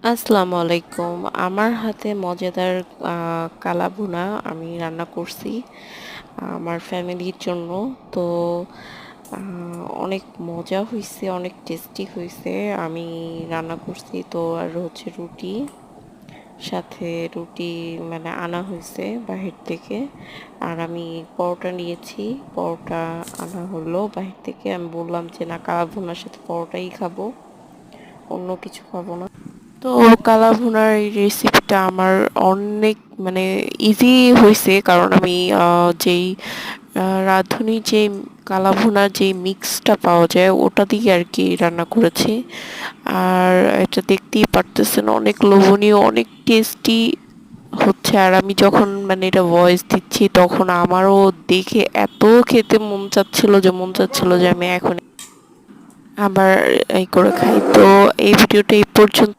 আসসালামু আলাইকুম। আমার হাতে মজাদার কালা ভুনা আমি রান্না করছি আমার ফ্যামিলির জন্য। তো অনেক মজা হইছে, অনেক টেস্টি হইছে। আমি রান্না করছি তো আর হচ্ছে রুটি, সাথে রুটি মানে আনা হইছে বাহির থেকে। আর আমি পরোটা নিয়েছি, পরোটা আনা হলো বাহির থেকে। আমি বললাম যে না, কালা ভুনার সাথে পরোটাই খাবো, অন্য কিছু খাবো না। তো কালা ভুনার এই রেসিপিটা আমার অনেক মানে ইজি হয়েছে, কারণ আমি যেই রাঁধুনি যে কালা ভুনার যে মিক্সটা পাওয়া যায় ওটা দিয়ে আর কি রান্না করেছি। আর এটা দেখতেই পারতেছেন অনেক লোভনীয়, অনেক টেস্টি হচ্ছে। আর আমি যখন মানে এটা ভয়েস দিচ্ছি তখন আমারও দেখে এত খেতে মন চাচ্ছিল যে আমি এখন আবার এই করে খাই। তো এই ভিডিওটা এই পর্যন্ত।